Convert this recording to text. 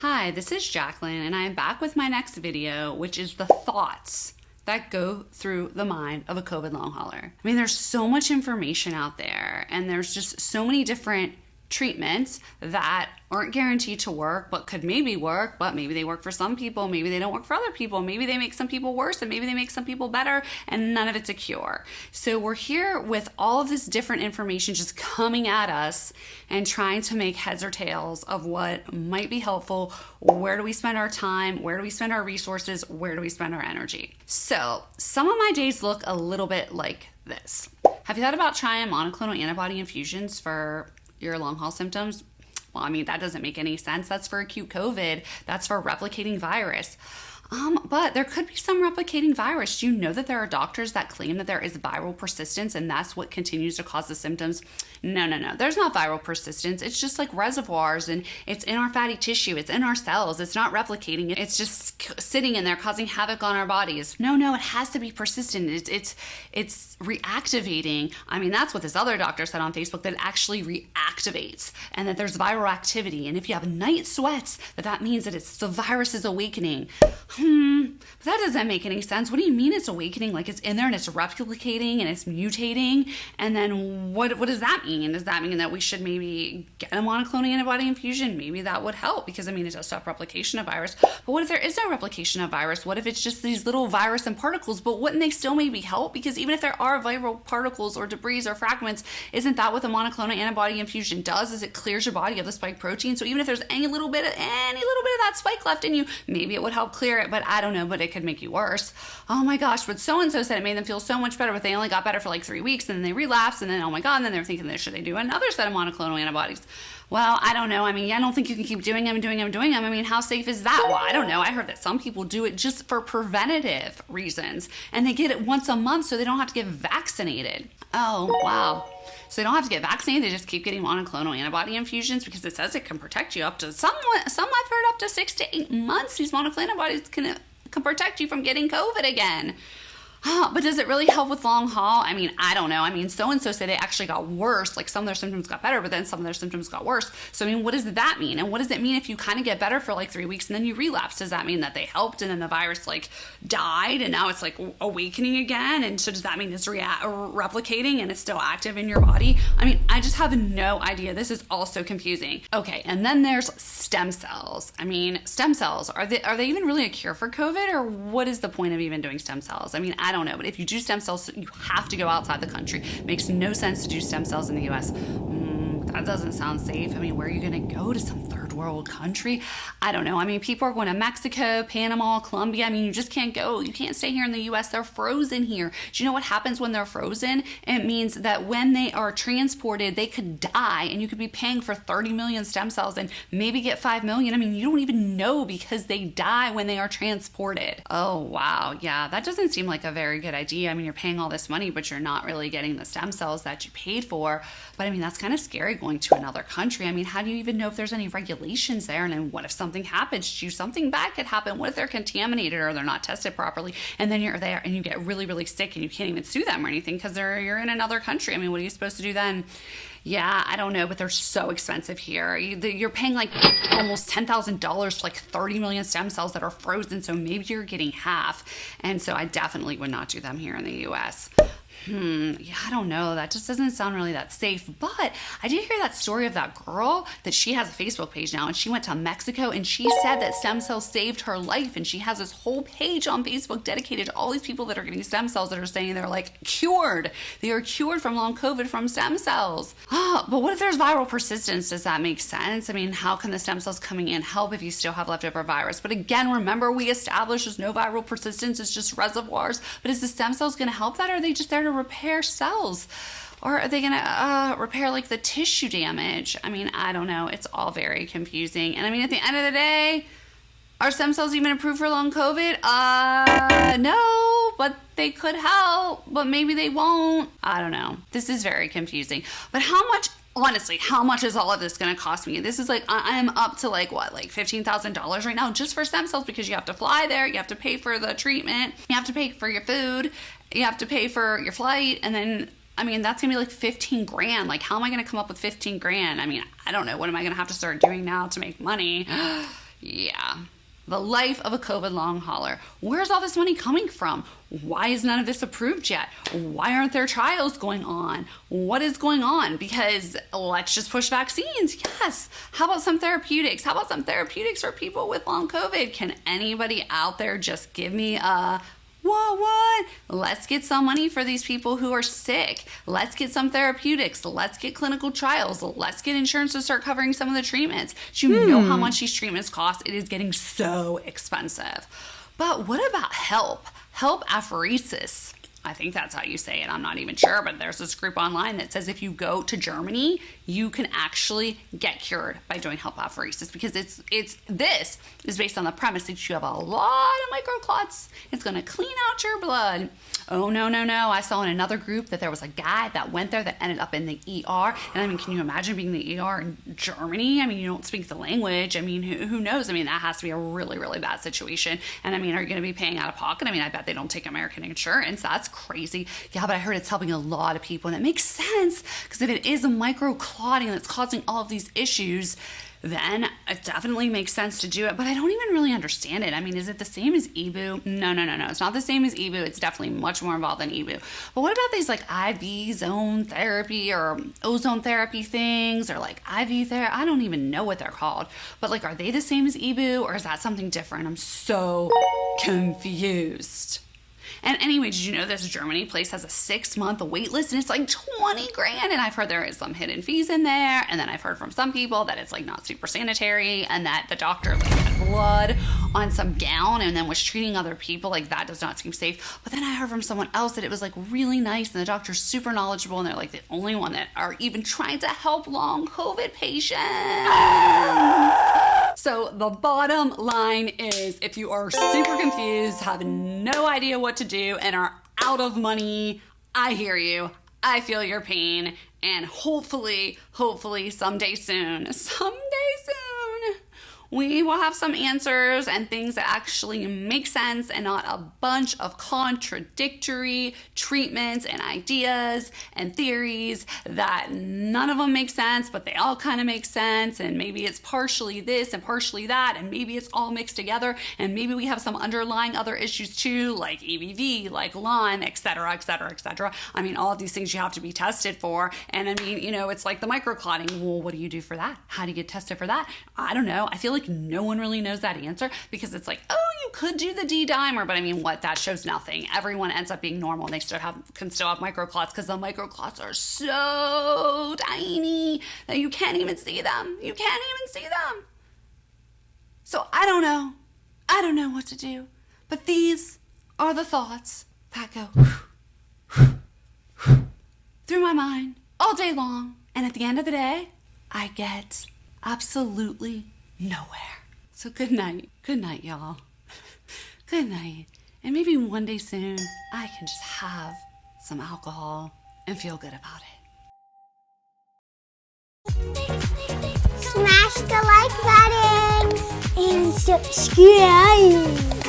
Hi, this is Jacqueline, and I am back with my next video, which is the thoughts that go through the mind of a COVID long hauler. I mean, there's so much information out there, and there's just so many different treatments that aren't guaranteed to work, but could maybe work, but maybe they work for some people, maybe they don't work for other people, maybe they make some people worse, and maybe they make some people better, and none of it's a cure. So we're here with all of this different information just coming at us and trying to make heads or tails of what might be helpful. Where do we spend our time? Where do we spend our resources? Where do we spend our energy? So some of my days look a little bit like this. Have you thought about trying monoclonal antibody infusions for your long haul symptoms? Well, I mean, that doesn't make any sense. That's for acute COVID. That's for replicating virus. But there could be some replicating virus. Do you know that there are doctors that claim that there is viral persistence and that's what continues to cause the symptoms? No. There's not viral persistence. It's just like reservoirs, and it's in our fatty tissue. It's in our cells. It's not replicating. It's just sitting in there causing havoc on our bodies. No, it has to be persistent. It's reactivating. I mean, that's what this other doctor said on Facebook, that it actually reactivates and that there's viral activity. And if you have night sweats, that means that it's the virus is awakening. But that doesn't make any sense. What do you mean it's awakening? Like it's in there and it's replicating and it's mutating? And then what does that mean? Does that mean that we should maybe get a monoclonal antibody infusion? Maybe that would help because, I mean, it does stop replication of virus. But what if there is no replication of virus? What if it's just these little virus and particles? But wouldn't they still maybe help? Because even if there are viral particles or debris or fragments, isn't that what the monoclonal antibody infusion does? Is it clears your body of the spike protein? So even if there's any little bit of that spike left in you, maybe it would help clear it. But I don't know, but it could make you worse. Oh my gosh, but so-and-so said it made them feel so much better, but they only got better for like 3 weeks and then they relapsed, and then, oh my God, and then they're thinking, should they do another set of monoclonal antibodies? Well, I don't know. I mean, I don't think you can keep doing them. I mean, how safe is that? Well, I don't know. I heard that some people do it just for preventative reasons, and they get it once a month so they don't have to get vaccinated. Oh, wow. So they don't have to get vaccinated. They just keep getting monoclonal antibody infusions because it says it can protect you up to some I've heard up to 6 to 8 months. These monoclonal antibodies can protect you from getting COVID again. But does it really help with long haul? I mean, I don't know. I mean, so-and-so said it actually got worse. Like some of their symptoms got better, but then some of their symptoms got worse. So, I mean, what does that mean? And what does it mean if you kind of get better for like 3 weeks and then you relapse? Does that mean that they helped and then the virus like died and now it's like awakening again? And so does that mean it's replicating and it's still active in your body? I mean, I just have no idea. This is all so confusing. Okay, and then there's stem cells. I mean, stem cells, are they even really a cure for COVID, or what is the point of even doing stem cells? I mean, I don't know, but if you do stem cells, you have to go outside the country. It makes no sense to do stem cells in the US. That doesn't sound safe. I mean, where are you going to go? To some third world country? I don't know. I mean, people are going to Mexico, Panama, Colombia. I mean, you just can't go. You can't stay here in the US. They're frozen here. Do you know what happens when they're frozen? It means that when they are transported, they could die, and you could be paying for 30 million stem cells and maybe get 5 million. I mean, you don't even know because they die when they are transported. Oh, wow. Yeah, that doesn't seem like a very good idea. I mean, you're paying all this money, but you're not really getting the stem cells that you paid for. But I mean, that's kind of scary going to another country. I mean, how do you even know if there's any regulations there? And then what if something happens to you? Something bad could happen. What if they're contaminated or they're not tested properly? And then you're there and you get really, really sick and you can't even sue them or anything because you're in another country. I mean, what are you supposed to do then? Yeah, I don't know, but they're so expensive here. You're paying like almost $10,000 for like 30 million stem cells that are frozen, so maybe you're getting half. And so I definitely would not do them here in the US. Yeah, I don't know. That just doesn't sound really that safe. But I did hear that story of that girl that she has a Facebook page now, and she went to Mexico and she said that stem cells saved her life. And she has this whole page on Facebook dedicated to all these people that are getting stem cells that are saying they're like cured. They are cured from long COVID from stem cells. But what if there's viral persistence? Does that make sense? I mean, how can the stem cells coming in help if you still have leftover virus? But again, remember, we established there's no viral persistence. It's just reservoirs. But is the stem cells going to help that, or are they just there to repair cells? Or are they going to repair like the tissue damage? I mean, I don't know. It's all very confusing. And I mean, at the end of the day, are stem cells even approved for long COVID? No, but they could help, but maybe they won't. I don't know. This is very confusing. But honestly, how much is all of this going to cost me? This is like, I'm up to like $15,000 right now just for stem cells, because you have to fly there, you have to pay for the treatment, you have to pay for your food, you have to pay for your flight, and then, I mean, that's gonna be like 15 grand. Like, how am I gonna come up with 15 grand? I mean, I don't know. What am I gonna have to start doing now to make money? Yeah. The life of a COVID long hauler. Where's all this money coming from? Why is none of this approved yet? Why aren't there trials going on? What is going on? Because let's just push vaccines. Yes. How about some therapeutics? How about some therapeutics for people with long COVID? Can anybody out there just give me a what? Let's get some money for these people who are sick. Let's get some therapeutics. Let's get clinical trials. Let's get insurance to start covering some of the treatments. Do you know how much these treatments cost? It is getting so expensive. But what about HELP? HELP apheresis. I think that's how you say it. I'm not even sure, but there's this group online that says if you go to Germany, you can actually get cured by doing HELP apheresis, because this is based on the premise that you have a lot of microclots. It's going to clean out your blood. Oh, no. I saw in another group that there was a guy that went there that ended up in the ER. And I mean, can you imagine being in the ER in Germany? I mean, you don't speak the language. I mean, who knows? I mean, that has to be a really, really bad situation. And I mean, are you going to be paying out of pocket? I mean, I bet they don't take American insurance. That's crazy. Yeah, but I heard it's helping a lot of people, and it makes sense, because if it is a microclotting that's causing all of these issues, then it definitely makes sense to do it. But I don't even really understand it. I mean, is it the same as EBU? No. It's not the same as EBU. It's definitely much more involved than EBU. But what about these like IV zone therapy or ozone therapy things, or like IV therapy? I don't even know what they're called. But like, are they the same as EBU, or is that something different? I'm so confused. And anyway, did you know this Germany place has a 6-month wait list, and it's like $20,000? And I've heard there is some hidden fees in there. And then I've heard from some people that it's like not super sanitary, and that the doctor like had blood on some gown and then was treating other people. Like, that does not seem safe. But then I heard from someone else that it was like really nice, and the doctor's super knowledgeable, and they're like the only one that are even trying to help long COVID patients. So the bottom line is, if you are super confused, have no idea what to do, and are out of money, I hear you. I feel your pain. And hopefully someday soon, we will have some answers and things that actually make sense, and not a bunch of contradictory treatments and ideas and theories that none of them make sense, but they all kind of make sense. And maybe it's partially this and partially that, and maybe it's all mixed together, and maybe we have some underlying other issues too, like EBV, like Lyme, etc. I mean, all of these things you have to be tested for. And I mean, you know, it's like the microclotting. Well, what do you do for that? How do you get tested for that? I don't know. I feel like no one really knows that answer, because it's like, oh, you could do the D-dimer, but I mean, what? That shows nothing. Everyone ends up being normal, and they can still have microclots, because the microclots are so tiny that you can't even see them. So I don't know what to do, but these are the thoughts that go through my mind all day long, and at the end of the day, I get absolutely nowhere. So good night, y'all. Good night. And maybe one day soon, I can just have some alcohol and feel good about it. Smash the like button and subscribe.